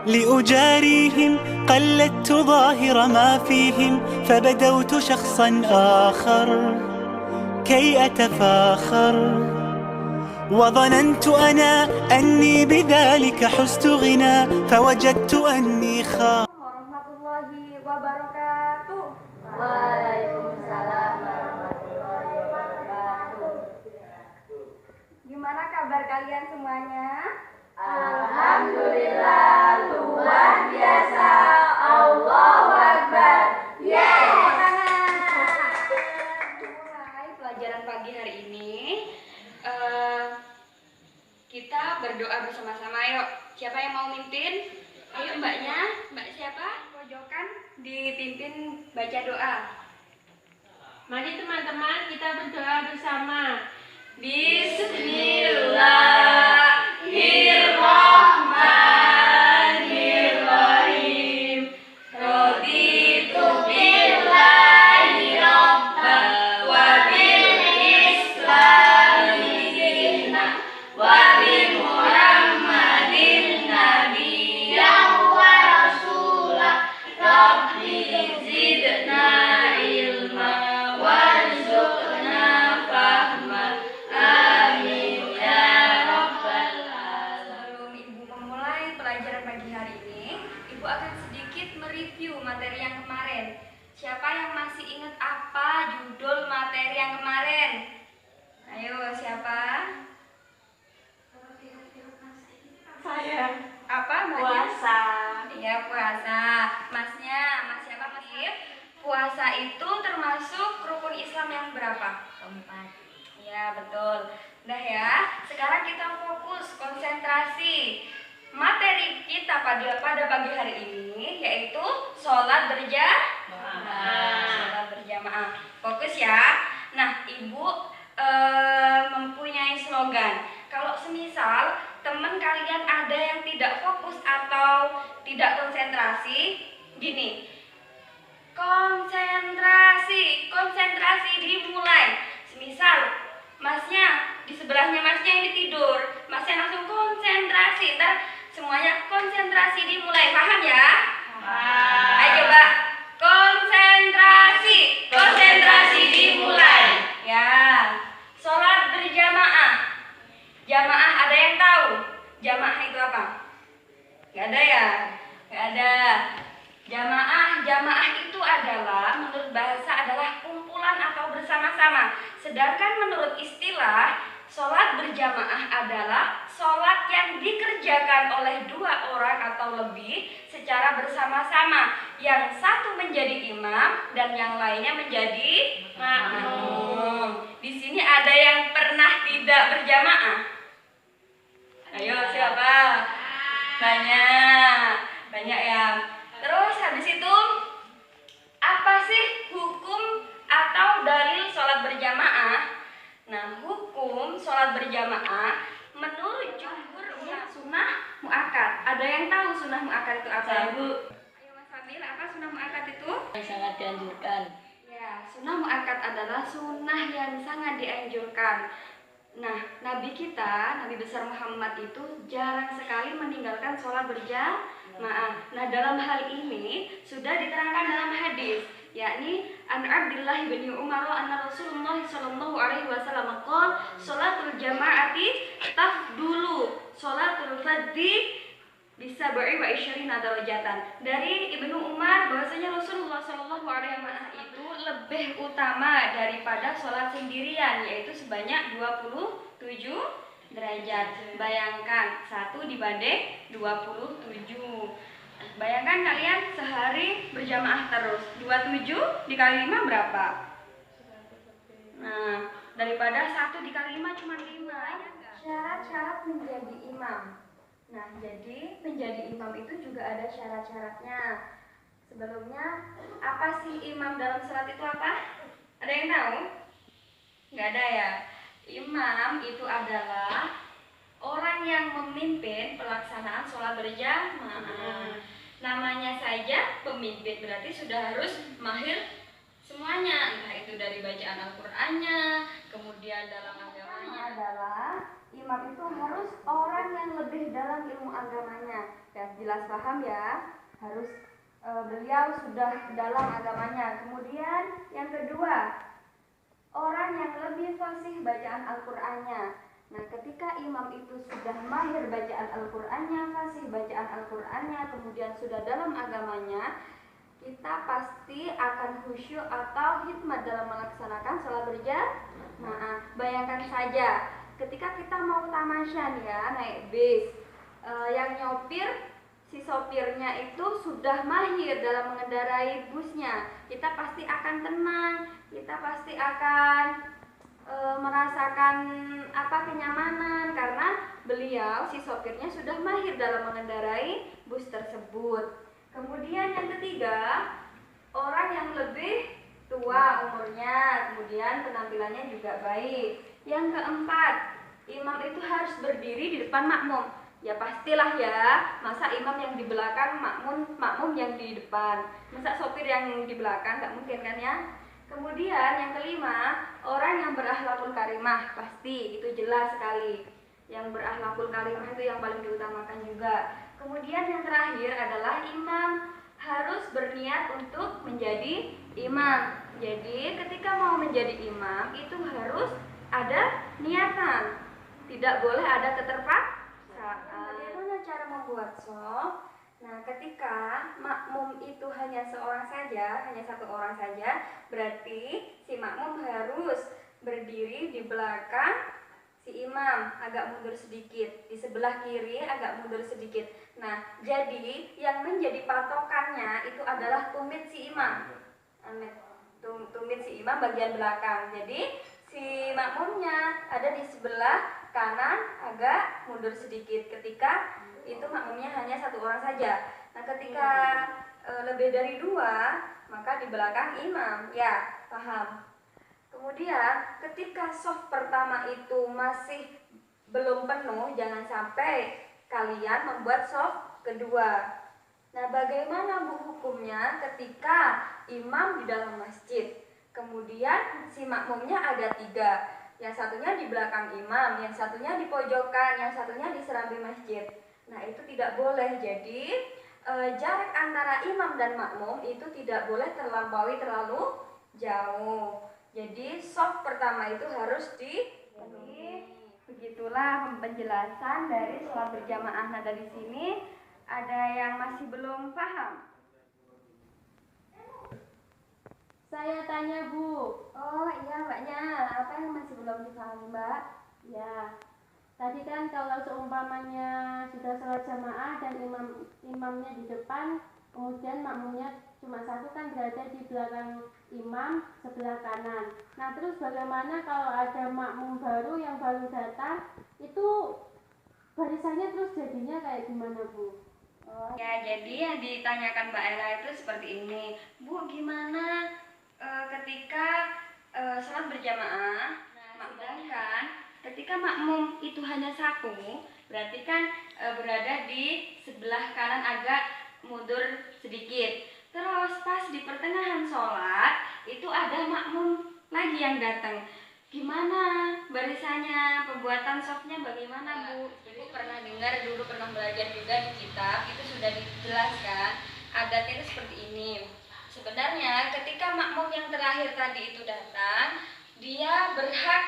لأجاريهم قلدت ظاهر ما فيهم فبدوت شخصا آخر كي أتفاخر وظننت أنا أني بذلك حزت غنى فوجدت أني warahmatullahi wabarakatuh. Waalaikumsalam warahmatullahi wabarakatuh. Gimana kabar kalian semuanya? Alhamdulillah, luar biasa. Allahu Akbar. Mulai pelajaran pagi hari ini, kita berdoa bersama-sama. Ayo, siapa yang mau mimpin? Ayo mbaknya, mbak siapa? Pojokan dipimpin baca doa. Mari teman-teman kita berdoa bersama. Bismillahirrahmanirrahim. Raditu billahi robba wa bil islami dinna wa bi Muhammadin nabiyyan wa rasulah. Rabbi zidna ilma warzuqna fahma. Amin ya rabbal alamin. Sebelum Ibu memulai pelajaran pagi hari ini, Ibu akan sedikit mereview materi yang kemarin. Siapa yang masih ingat apa judul materi yang kemarin? Ayo, siapa? Saya Apa mbaknya? puasa. Iya, puasa. Masnya, mas siapa mas? Puasa itu termasuk rukun Islam yang berapa? Keempat. Iya, betul. Udah ya, sekarang kita fokus konsentrasi. Materi kita pada pagi hari ini yaitu sholat berjamaah. Fokus ya. Nah, Ibu mempunyai slogan. Kalau semisal teman kalian ada yang tidak fokus atau tidak konsentrasi, gini. Konsentrasi dimulai. Semisal masnya di sebelahnya masnya ini tidur, masnya langsung konsentrasi. Ntar semuanya konsentrasi dimulai. Paham ya? Ayo coba konsentrasi dimulai. Ya. Sholat berjamaah. Jamaah ada yang tahu? Jamaah itu apa? Gak ada ya? Gak ada. Jamaah itu adalah menurut bahasa adalah kumpulan atau bersama-sama. Sedangkan menurut istilah, sholat berjamaah adalah sholat yang dikerjakan oleh dua orang atau lebih secara bersama-sama. Yang satu menjadi imam dan yang lainnya menjadi makmum. Di sini ada yang pernah tidak berjamaah? Ayo siapa? Banyak ya. Terus habis itu apa sih hukum atau dalil sholat berjamaah? Nah, hukum sholat berjamaah menurut jumhur sunnah muakkad. Ada yang tahu sunnah muakkad itu apa? Bu. Ayo Mas Fadil, apa sunnah muakkad itu? Sangat dianjurkan. Ya, sunnah muakkad adalah sunnah yang sangat dianjurkan. Nah, Nabi kita, Nabi besar Muhammad itu jarang sekali meninggalkan sholat berjamaah. Nah, dalam hal ini sudah diterangkan dalam hadis, yakni an Abdullah bin Umar anna Rasulullah sallallahu alaihi wasallam qol sholatul jamaati tafdulu sholatul fardhi bisa beri wa isyarina darajatan. Dari Ibnu Umar bahwasanya Rasulullah sallallahu alaihi wasallam itu lebih utama daripada sholat sendirian, yaitu sebanyak 27 derajat. Bayangkan 1 dibanding 27. Bayangkan kalian sehari berjamaah terus, 27 dikali 5 berapa? Nah, daripada 1 dikali 5 cuma 5. Syarat-syarat menjadi imam. Nah, jadi menjadi imam itu juga ada syarat-syaratnya. Sebelumnya, apa sih imam dalam salat itu apa? Ada yang tahu? Nggak ada ya? Imam itu adalah orang yang memimpin pelaksanaan sholat berjamaah. Namanya saja pemimpin, berarti sudah harus mahir semuanya. Entah itu dari bacaan Al-Qur'annya, kemudian dalam agamanya adalah imam itu harus orang yang lebih dalam ilmu agamanya. Ya, jelas paham ya, harus beliau sudah dalam agamanya. Kemudian yang kedua, orang yang lebih fasih bacaan Al-Qur'annya. Nah, ketika imam itu sudah mahir bacaan Al-Qur'annya, fasih bacaan Al-Qur'annya, kemudian sudah dalam agamanya, kita pasti akan khusyuk atau hikmat dalam melaksanakan sholat berjamaah. Bayangkan saja, ketika kita mau tamasya nih ya, naik bis, yang nyopir, si sopirnya itu sudah mahir dalam mengendarai busnya, kita pasti akan tenang, kita pasti akan merasakan kenyamanan karena beliau si sopirnya sudah mahir dalam mengendarai bus tersebut. Kemudian yang ketiga, orang yang lebih tua umurnya, kemudian penampilannya juga baik. Yang keempat, imam itu harus berdiri di depan makmum. Ya pastilah ya, masa imam yang di belakang, makmum yang di depan. Masa sopir yang di belakang, nggak mungkin kan ya. Kemudian yang kelima, orang yang berakhlakul karimah, pasti itu jelas sekali. Yang berakhlakul karimah itu yang paling diutamakan juga. Kemudian yang terakhir adalah imam harus berniat untuk menjadi imam. Jadi ketika mau menjadi imam itu harus ada niatan, tidak boleh ada keterpaksaan. Bagaimana cara membuat shaf? Nah, ketika makmum itu hanya seorang saja, hanya satu orang saja, berarti si makmum harus berdiri di belakang si imam, agak mundur sedikit, di sebelah kiri agak mundur sedikit. Nah, jadi yang menjadi patokannya itu adalah tumit si imam. Tumit si imam bagian belakang. Jadi si makmumnya ada di sebelah kanan agak mundur sedikit. Ketika itu makmumnya hanya satu orang saja. Nah, ketika lebih dari dua, maka di belakang imam. Ya, paham. Kemudian ketika shaf pertama itu masih belum penuh, jangan sampai kalian membuat shaf kedua. Nah, bagaimana hukumnya ketika imam di dalam masjid, kemudian si makmumnya ada tiga, yang satunya di belakang imam, yang satunya di pojokan, yang satunya di serambi masjid. Nah, itu tidak boleh. Jadi jarak antara imam dan makmum itu tidak boleh terlampaui terlalu jauh. Jadi shaf pertama itu harus dipenuhi. Begitulah penjelasan dari sholat berjamaah. Nah, dari sini ada yang masih belum paham? Saya tanya Bu. Oh iya Mbaknya, apa yang masih belum dipahami Mbak? Ya, tadi kan kalau seumpamanya sudah sholat jamaah dan imamnya di depan, kemudian makmumnya cuma satu, kan berada di belakang imam sebelah kanan. Nah, terus bagaimana kalau ada makmum baru yang baru datang, itu barisannya terus jadinya kayak gimana Bu? Oh ya, jadi yang ditanyakan Mbak Ella itu seperti ini, Bu, gimana ketika sholat berjamaah? Nah, sedangkan ketika makmum itu hanya satu, berarti kan berada di sebelah kanan agak mundur sedikit. Terus pas di pertengahan sholat itu ada makmum lagi yang datang. Gimana barisannya, pembuatan shafnya bagaimana Bu? Ibu pernah dengar, dulu pernah belajar juga di kitab, itu sudah dijelaskan adatnya itu seperti ini. Sebenarnya ketika makmum yang terakhir tadi itu datang, dia berhak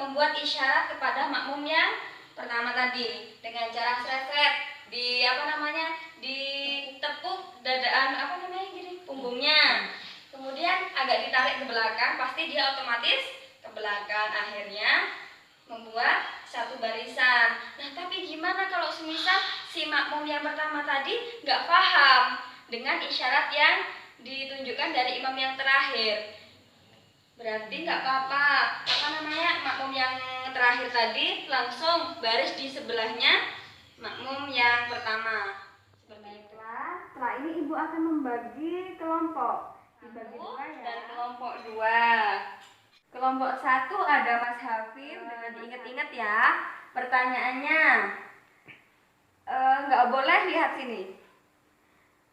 membuat isyarat kepada makmum yang pertama tadi dengan cara seret-seret ditepuk dadaan gini, punggungnya, kemudian agak ditarik ke belakang, pasti dia otomatis ke belakang, akhirnya membuat satu barisan. Nah, tapi gimana kalau semisal si makmum yang pertama tadi nggak paham dengan isyarat yang ditunjukkan dari imam yang terakhir? Berarti nggak apa-apa, makmum yang terakhir tadi langsung baris di sebelahnya makmum yang pertama. Seperti itulah. Setelah ini ibu akan membagi kelompok, dibagi dua ya. Dan kelompok dua. Kelompok satu ada Mas Hafif, dengan diingat-ingat ya. Pertanyaannya, nggak boleh lihat sini.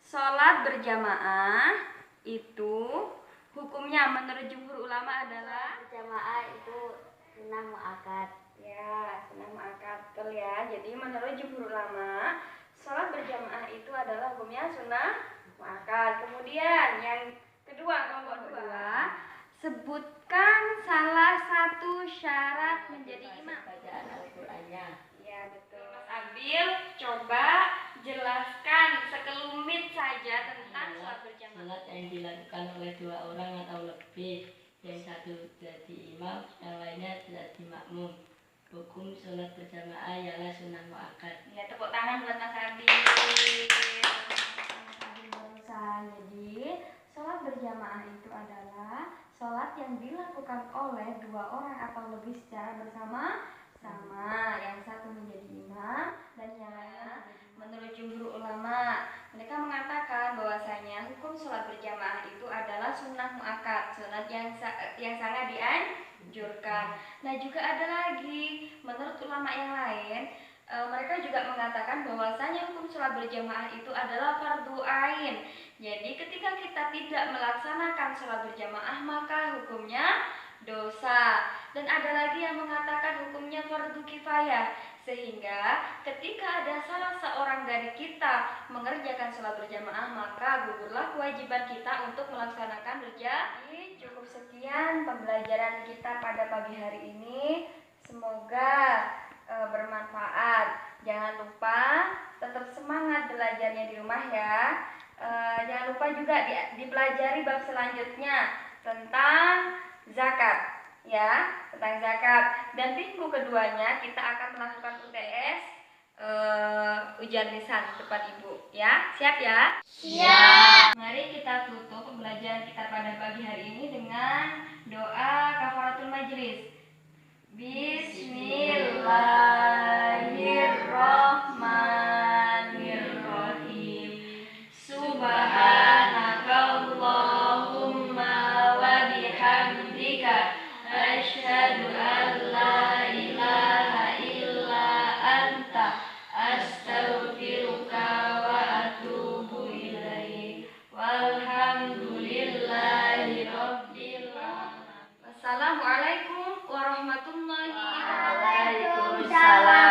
Sholat berjamaah itu hukumnya menurut jumhur ulama adalah Berjamaah itu sunnah muakkad. Ya, sunnah muakkad, betul ya. Jadi menurut jumhur ulama, sholat berjamaah itu adalah hukumnya sunnah muakkad. Kemudian yang kedua, kelompok dua, sebutkan salah satu syarat menjadi imam. Bacaan Al-Qur'annya. Ya, betul. Mas Abil, coba jelaskan sekelumit saja tentang sholat berjamaah. Salat yang dilakukan oleh 2 orang atau lebih, yang satu jadi imam, yang lainnya jadi makmum. Hukum sholat berjamaah ialah sunnah muakkad. Ya, tepuk tangan buat Mas Abil. Jadi, sholat berjamaah itu adalah sholat yang dilakukan oleh 2 orang atau lebih secara bersama-sama. Yang satu menjadi imam dan yang lainnya menurut jumhur ulama, mereka mengatakan bahwasanya hukum sholat berjamaah itu adalah sunnah muakkad, sunat yang sangat dianjurkan. Nah, juga ada lagi menurut ulama yang lain, mereka juga mengatakan bahwasanya hukum sholat berjamaah itu adalah fardu ain. Jadi ketika kita tidak melaksanakan sholat berjamaah maka hukumnya dosa. Dan ada lagi yang mengatakan hukumnya fardu kifayah. Sehingga ketika ada salah seorang dari kita mengerjakan sholat berjamaah maka gugurlah kewajiban kita untuk melaksanakan berjamaah. Cukup sekian pembelajaran kita pada pagi hari ini. Semoga bermanfaat. Jangan lupa tetap semangat belajarnya di rumah ya. Jangan lupa juga dipelajari bab selanjutnya tentang zakat ya, tentang zakat. Dan minggu keduanya kita akan melakukan UTS ujian lisan depan Ibu ya. Siap ya? Siap. Mari kita tutup pembelajaran kita pada pagi hari ini dengan doa kafaratul majlis. Bismillahirrahmanirrahim. Subhanakallahumma wa bihamdika asyhadu an la ilaha illa anta astaghfiruka wa atubu ilaik. Walhamdulillahi rabbil alamin. Wassalamualaikum warahmatullahi wabarakatuh. Waalaikumsalam.